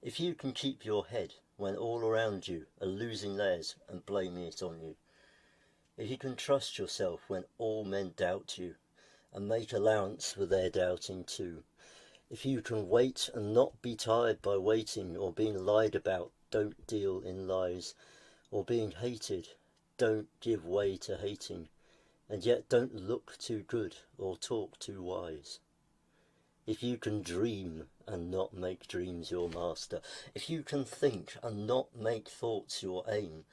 If you can keep your head when all around you are losing theirs and blaming it on you, if you can trust yourself when all men doubt you and make allowance for their doubting too, if you can wait and not be tired by waiting or being lied about, don't deal in lies, or being hated, don't give way to hating, and yet don't look too good or talk too wise. If you can dream and not make dreams your master, if you can think and not make thoughts your aim,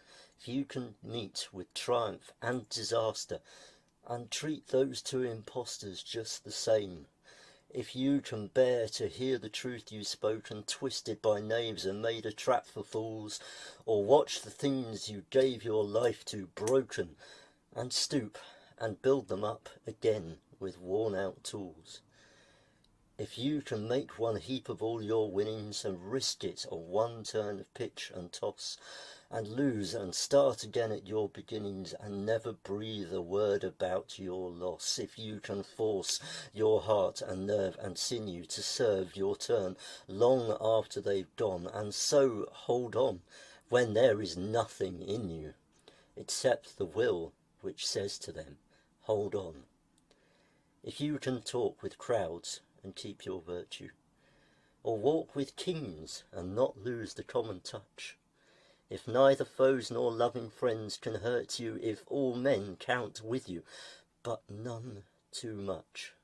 if you can meet with triumph and disaster and treat those two impostors just the same, if you can bear to hear the truth you spoken twisted by knaves and made a trap for fools, or watch the things you gave your life to broken, and stoop and build them up again with worn-out tools, if you can make one heap of all your winnings and risk it on one turn of pitch and toss, and lose and start again at your beginnings and never breathe a word about your loss, if you can force your heart and nerve and sinew to serve your turn long after they've gone, and so hold on when there is nothing in you except the will which says to them, hold on. If you can talk with crowds and keep your virtue, or walk with kings and not lose the common touch, if neither foes nor loving friends can hurt you, if all men count with you, but none too much,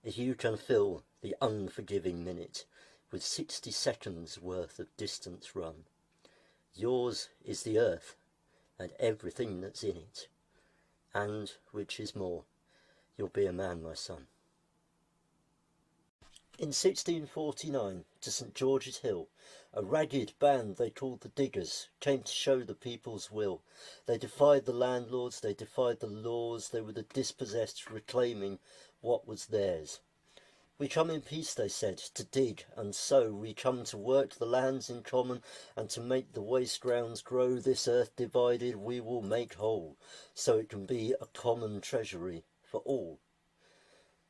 if you can fill the unforgiving minute with 60 seconds worth of distance run, yours is the earth and everything that's in it, and, which is more, you'll be a man, my son. In 1649, to St. George's Hill, a ragged band they called the Diggers came to show the people's will. They defied the landlords, they defied the laws, they were the dispossessed reclaiming what was theirs. We come in peace, they said, to dig and sow. We come to work the lands in common and to make the waste grounds grow. This earth divided we will make whole, so it can be a common treasury for all.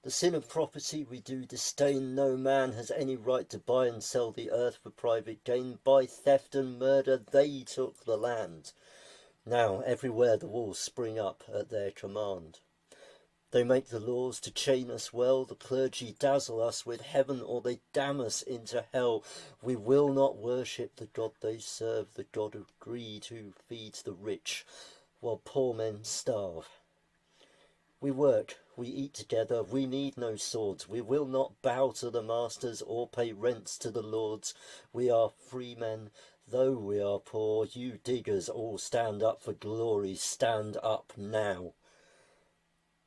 The sin of property we do disdain. No man has any right to buy and sell the earth for private gain. By theft and murder they took the land. Now everywhere the walls spring up at their command. They make the laws to chain us well. The clergy dazzle us with heaven, or they damn us into hell. We will not worship the God they serve, the God of greed who feeds the rich while poor men starve. We work, we eat together, we need no swords. We will not bow to the masters or pay rents to the lords. We are free men, though we are poor. You diggers all stand up for glory, stand up now.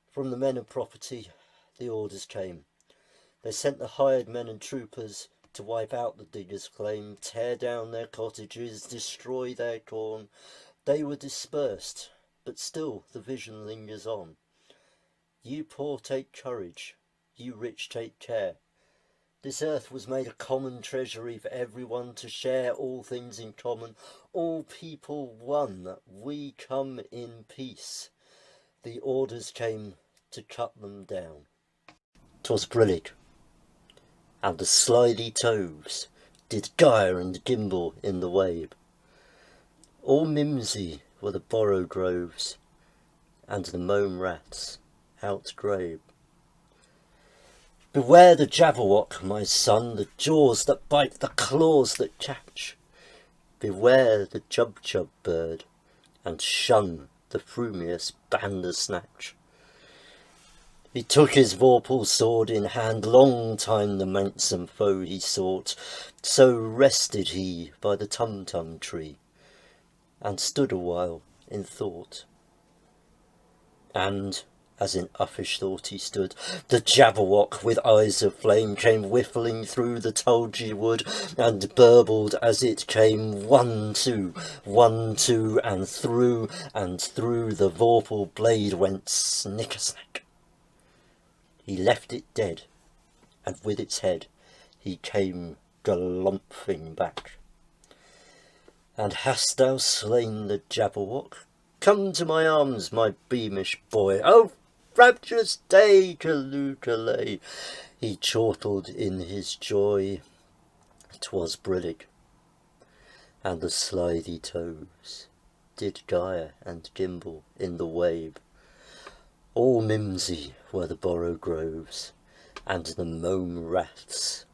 From the men of property, the orders came. They sent the hired men and troopers to wipe out the diggers' claim, tear down their cottages, destroy their corn. They were dispersed, but still the vision lingers on. You poor take courage, you rich take care. This earth was made a common treasury for everyone to share, all things in common, all people one. We come in peace. The orders came to cut them down. 'Twas brillig, and the slithy toves did gyre and gimble in the wabe. All mimsy were the borrow groves, and the mome rats outgrabe. Beware the Jabberwock, my son, the jaws that bite, the claws that catch. Beware the Jubjub bird, and shun the frumious Bandersnatch. He took his vorpal sword in hand, long time the manxome foe he sought. So rested he by the tum-tum tree, and stood a while in thought. And as in uffish thought he stood, the Jabberwock with eyes of flame came whiffling through the tulgey wood, and burbled as it came, 1, 2, 1, 2, and through the vorpal blade went snicker-snack. He left it dead, and with its head he came galumphing back. And hast thou slain the Jabberwock? Come to my arms, my beamish boy. Oh, rapturous day, Kalookalay, he chortled in his joy. 'Twas brillig, and the slithy toves did gyre and gimble in the wave. All mimsy were the borrow groves, and the mome raths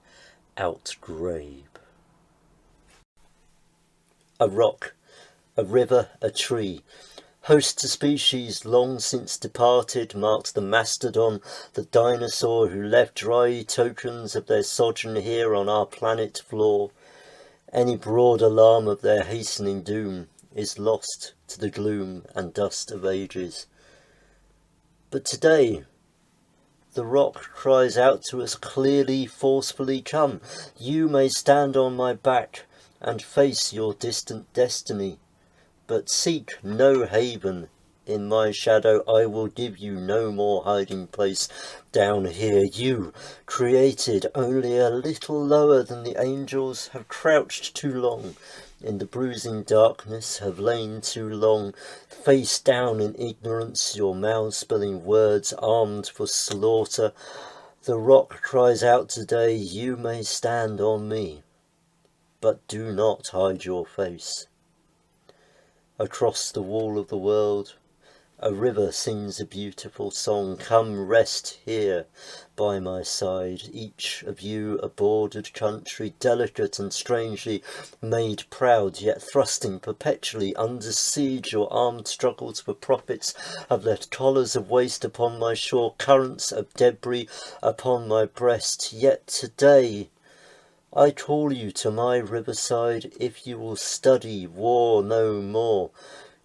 outgrabe. A rock, a river, a tree, host to species long since departed, marked the mastodon, the dinosaur, who left dry tokens of their sojourn here on our planet floor. Any broad alarm of their hastening doom is lost to the gloom and dust of ages. But today, the rock cries out to us clearly, forcefully, come, you may stand on my back and face your distant destiny. But seek no haven in my shadow, I will give you no more hiding place down here. You, created only a little lower than the angels, have crouched too long in the bruising darkness, have lain too long, face down in ignorance, your mouths spilling words armed for slaughter. The rock cries out today, you may stand on me, but do not hide your face. Across the wall of the world, a river sings a beautiful song. Come rest here by my side, each of you a bordered country, delicate and strangely made proud, yet thrusting perpetually under siege. Your armed struggles for profits have left collars of waste upon my shore, currents of debris upon my breast. Yet today I call you to my riverside, if you will study war no more.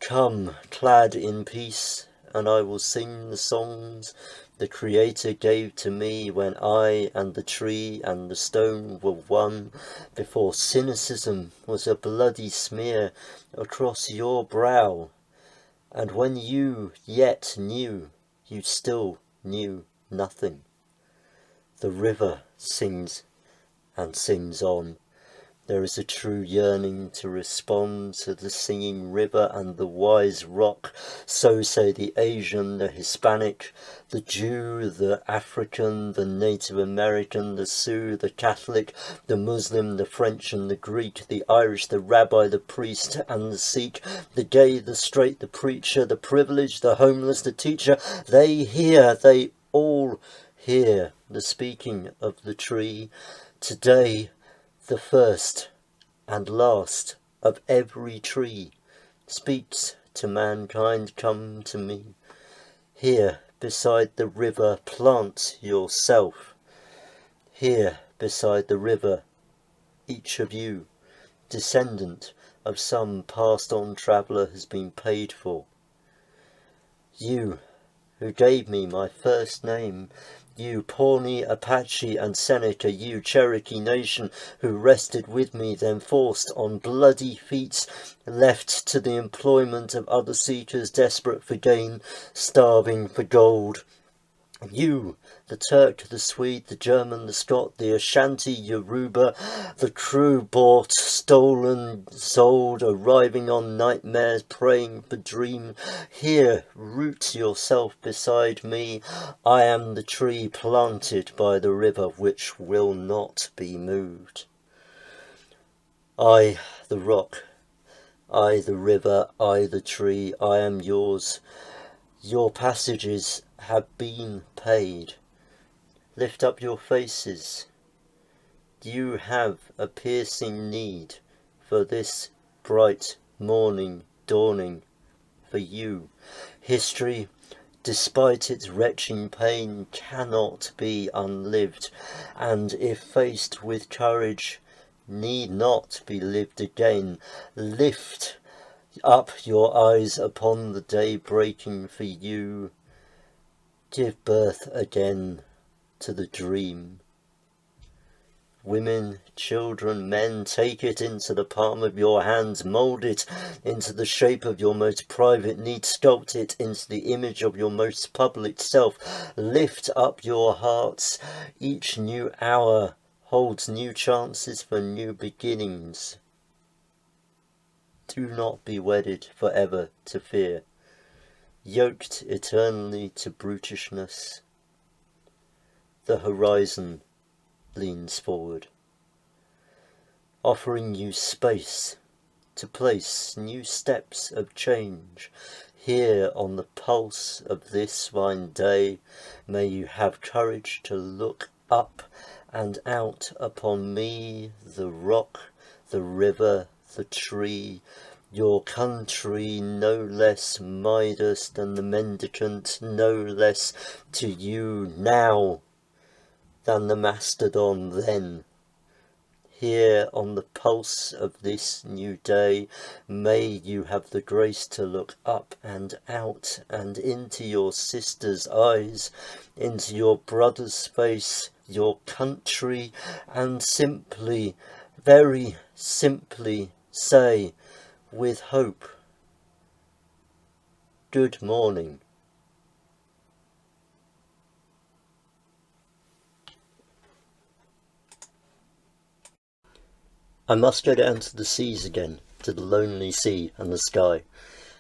Come, clad in peace, and I will sing the songs the Creator gave to me when I and the tree and the stone were one, before cynicism was a bloody smear across your brow, and when you yet knew, you still knew nothing. The river sings and sings on. There is a true yearning to respond to the singing river and the wise rock. So say the Asian, the Hispanic, the Jew, the African, the Native American, the Sioux, the Catholic, the Muslim, the French and the Greek, the Irish, the rabbi, the priest and the Sikh, the gay, the straight, the preacher, the privileged, the homeless, the teacher. They hear, they all hear the speaking of the tree. Today, the first and last of every tree speaks to mankind, come to me. Here beside the river plant yourself. Here beside the river, each of you, descendant of some passed on traveller, has been paid for. You who gave me my first name, you Pawnee, Apache and Seneca, you Cherokee Nation who rested with me, then forced on bloody feet, left to the employment of other seekers, desperate for gain, starving for gold. You, the Turk, the Swede, the German, the Scot, the Ashanti, Yoruba, the crew bought, stolen, sold, arriving on nightmares, praying for dream. Here, root yourself beside me. I am the tree planted by the river which will not be moved. I, the rock, I, the river, I, the tree, I am yours. Your passages have been paid. Lift up your faces. You have a piercing need for this bright morning dawning for you. History, despite its retching pain, cannot be unlived, and if faced with courage, need not be lived again. Lift up your eyes upon the day breaking for you. Give birth again to the dream. Women, children, men, take it into the palm of your hands, mould it into the shape of your most private need, sculpt it into the image of your most public self. Lift up your hearts. Each new hour holds new chances for new beginnings. Do not be wedded forever to fear, yoked eternally to brutishness. The horizon leans forward. offering you space to place new steps of change. Here on the pulse of this fine day, may you have courage to look up and out upon me, the rock, the river, the tree, your country no less Midas than the mendicant, no less to you now than the mastodon then. Here on the pulse of this new day, may you have the grace to look up and out and into your sister's eyes, into your brother's face, your country, and simply, very simply say, with hope, good morning. I must go down to the seas again, to the lonely sea and the sky,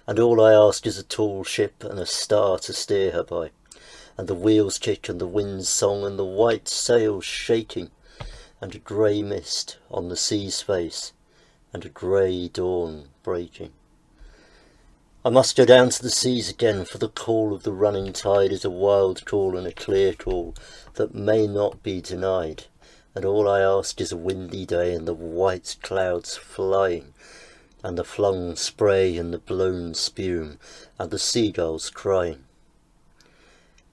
and all I ask is a tall ship and a star to steer her by, and the wheels kick and the wind's song and the white sails shaking, and a grey mist on the sea's face, and a grey dawn breaking. I must go down to the seas again, for the call of the running tide is a wild call and a clear call that may not be denied. And all I ask is a windy day and the white clouds flying, and the flung spray and the blown spume, and the seagulls crying.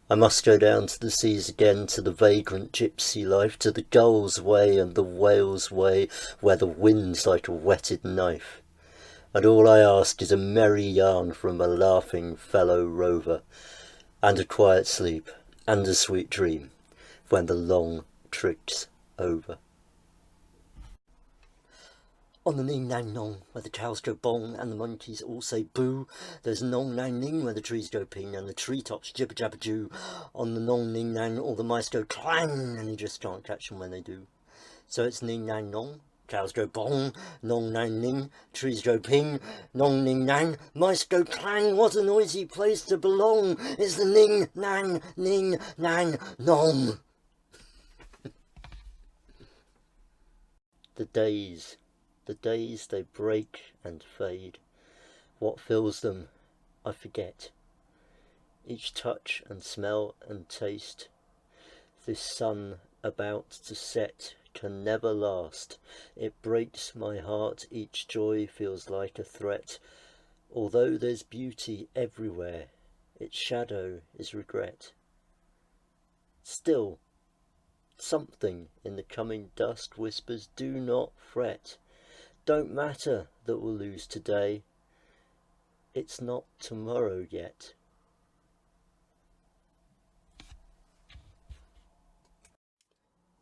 I must go down to the seas again, to the vagrant gypsy life, to the gull's way and the whale's way, where the wind's like a whetted knife. And all I ask is a merry yarn from a laughing fellow rover, and a quiet sleep, and a sweet dream, when the long trick's over. On the ning nang nong, where the cows go bong and the monkeys all say boo, there's nong nang ning where the trees go ping and the treetops jibber jabber joo. On the nong ning nang all the mice go clang and you just can't catch them when they do. So it's ning nang nong, cows go bong, nong nang ning, trees go ping, nong ning nang, mice go clang. What a noisy place to belong! It's the ning nang nong. The days they break and fade. What fills them, I forget. Each touch and smell and taste. This sun about to set can never last. It breaks my heart, each joy feels like a threat. Although there's beauty everywhere, its shadow is regret. Still, something in the coming dust whispers, do not fret. Don't matter that we'll lose today. It's not tomorrow yet.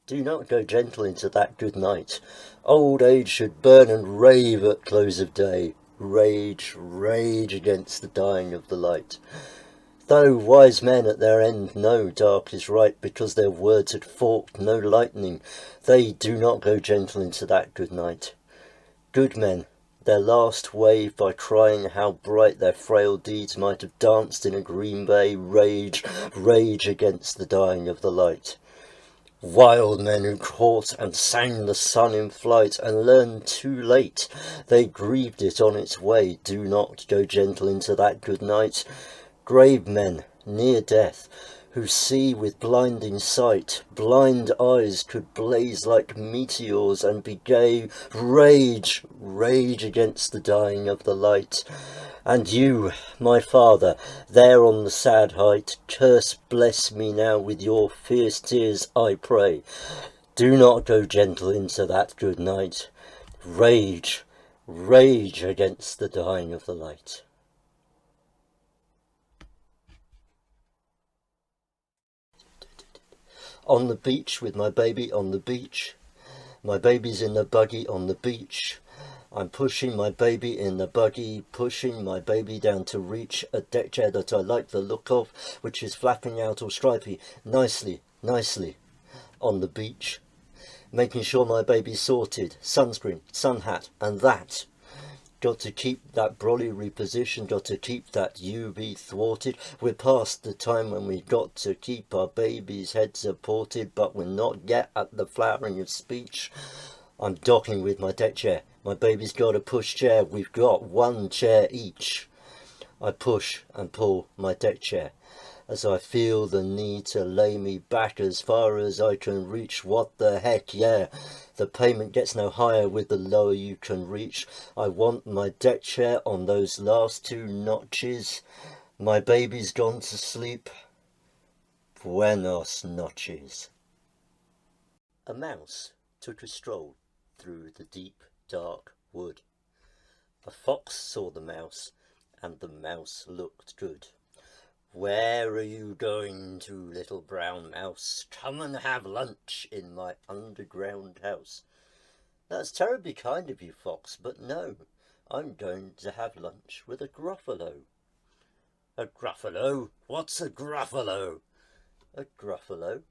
Do not go gentle into that good night. Old age should burn and rave at close of day. Rage, rage against the dying of the light. Though wise men at their end know dark is right, because their words had forked no lightning, they do not go gentle into that good night. Good men, their last wave by crying how bright their frail deeds might have danced in a green bay, rage, rage against the dying of the light. Wild men who caught and sang the sun in flight and learned too late they grieved it on its way, do not go gentle into that good night. Grave men, near death, who see with blinding sight, blind eyes could blaze like meteors and be gay, rage, rage against the dying of the light. And you, my father, there on the sad height, curse bless me now with your fierce tears, I pray. Do not go gentle into that good night. Rage, rage against the dying of the light. On the beach with my baby on the beach. My baby's in the buggy on the beach. I'm pushing my baby in the buggy, pushing my baby down to reach a deck chair that I like the look of, which is flapping out all stripy, nicely, nicely, on the beach. Making sure my baby's sorted, sunscreen, sun hat, and that. Got to keep that brolly repositioned, got to keep that UV thwarted. We're past the time when we've got to keep our baby's head supported, but we're not yet at the flowering of speech. I'm docking with my deck chair. My baby's got a push chair. We've got one chair each. I push and pull my deck chair as I feel the need to lay me back as far as I can reach. What the heck, yeah. The payment gets no higher with the lower you can reach. I want my deck chair on those last 2 notches. My baby's gone to sleep. Buenos noches. A mouse took a stroll through the deep, dark wood. A fox saw the mouse, and the mouse looked good. Where are you going to, little brown mouse? Come and have lunch in my underground house. That's terribly kind of you, fox, but no, I'm going to have lunch with a gruffalo. A gruffalo? What's a gruffalo? A gruffalo?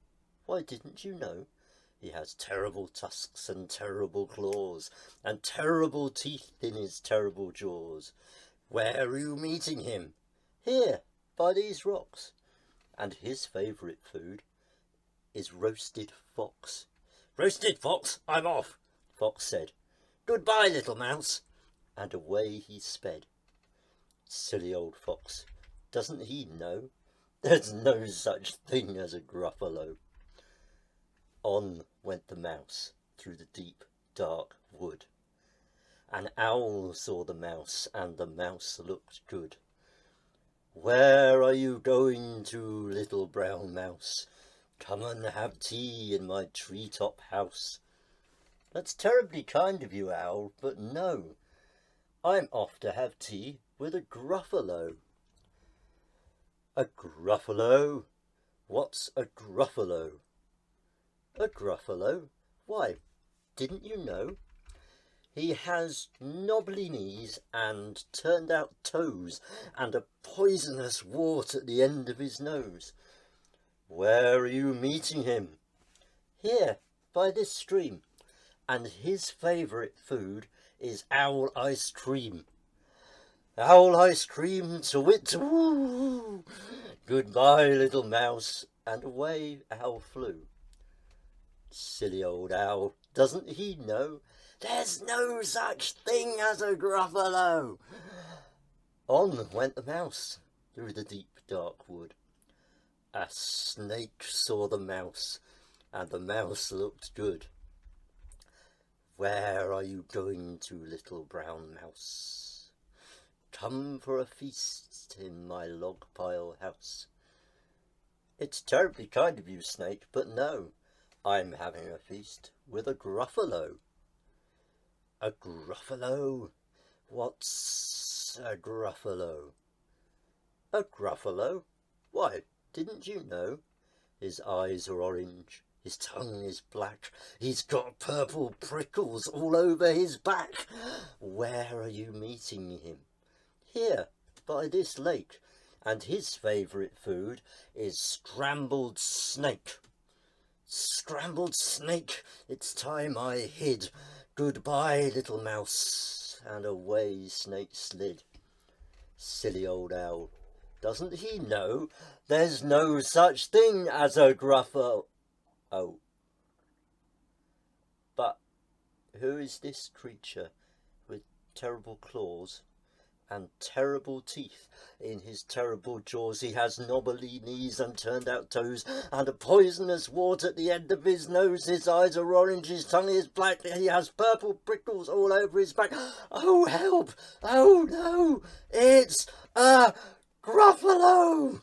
Why, didn't you know? He has terrible tusks and terrible claws, and terrible teeth in his terrible jaws. Where are you meeting him? Here, by these rocks. And his favourite food is roasted fox. Roasted fox, I'm off, Fox said. Goodbye, little mouse. And away he sped. Silly old fox, doesn't he know? There's no such thing as a gruffalo. On went the mouse through the deep, dark wood. An owl saw the mouse, and the mouse looked good. Where are you going to, little brown mouse? Come and have tea in my treetop house. That's terribly kind of you, owl, but no, I'm off to have tea with a gruffalo. A gruffalo? What's a gruffalo? A gruffalo? Why, didn't you know? He has knobbly knees and turned out toes and a poisonous wart at the end of his nose. Where are you meeting him? Here, by this stream. And his favourite food is owl ice cream. Owl ice cream, to wit, woo! Goodbye, little mouse, and away owl flew. Silly old owl, doesn't he know? There's no such thing as a gruffalo. On went the mouse through the deep dark wood. A snake saw the mouse, and the mouse looked good. Where are you going to, little brown mouse? Come for a feast in my log pile house. It's terribly kind of you, snake, but no, I'm having a feast with a gruffalo. A gruffalo? What's a gruffalo? A gruffalo? Why, didn't you know? His eyes are orange, his tongue is black, he's got purple prickles all over his back. Where are you meeting him? Here, by this lake, and his favourite food is scrambled snake. Scrambled snake, it's time I hid. Goodbye, little mouse, and away snake slid. Silly old owl, doesn't he know there's no such thing as a gruffalo? Oh. But who is this creature with terrible claws and terrible teeth in his terrible jaws? He has knobbly knees and turned out toes and a poisonous wart at the end of his nose. His eyes are orange, his tongue is black, he has purple prickles all over his back. Oh, help! Oh, no! It's a gruffalo!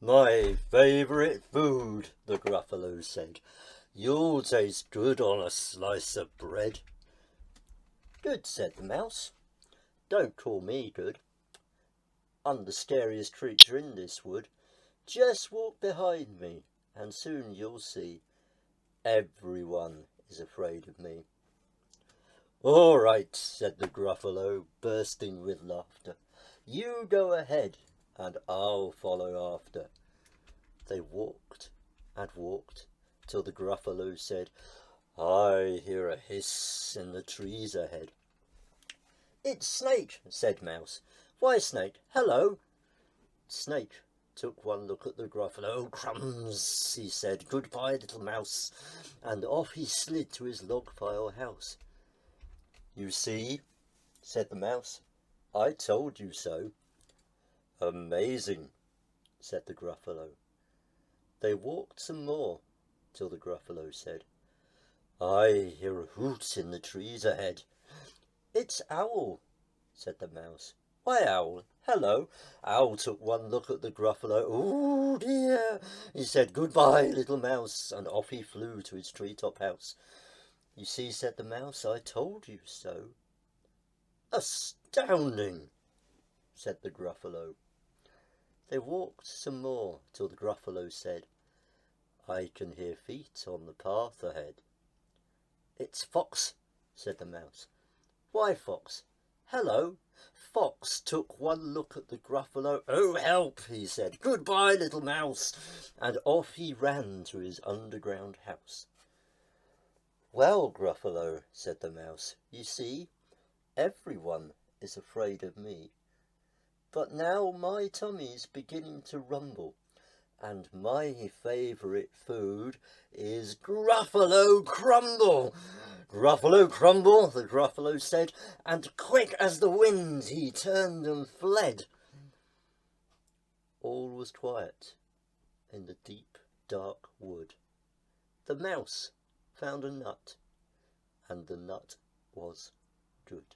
My favourite food, the gruffalo said. You'll taste good on a slice of bread. Good, said the mouse. Don't call me good. I'm the scariest creature in this wood. Just walk behind me, and soon you'll see everyone is afraid of me. All right, said the gruffalo, bursting with laughter. You go ahead, and I'll follow after. They walked and walked, till the gruffalo said, I hear a hiss in the trees ahead. It's Snake, said Mouse. Why, Snake, hello. Snake took one look at the Gruffalo. "Oh, crumbs," he said. "Goodbye, little mouse." And off he slid to his log pile house. "You see," said the mouse, "I told you so." "Amazing," said the Gruffalo. They walked some more, till the Gruffalo said, "I hear a hoot in the trees ahead." "It's Owl," said the mouse. "Why, Owl, hello." Owl took one look at the Gruffalo. "Oh dear," he said. "Goodbye, little mouse," and off he flew to his treetop house. "You see," said the mouse, "I told you so." "Astounding," said the Gruffalo. They walked some more, till the Gruffalo said, "I can hear feet on the path ahead." "It's Fox," said the mouse. "Why, Fox, hello." Fox took one look at the Gruffalo. "Oh, help," he said. "Goodbye, little mouse," and off he ran to his underground house. "Well, Gruffalo," said the mouse, "you see, everyone is afraid of me. But now my tummy's beginning to rumble, and my favourite food is Gruffalo Crumble." "Gruffalo Crumble," the Gruffalo said, and quick as the wind he turned and fled. All was quiet in the deep, dark wood. The mouse found a nut, and the nut was good.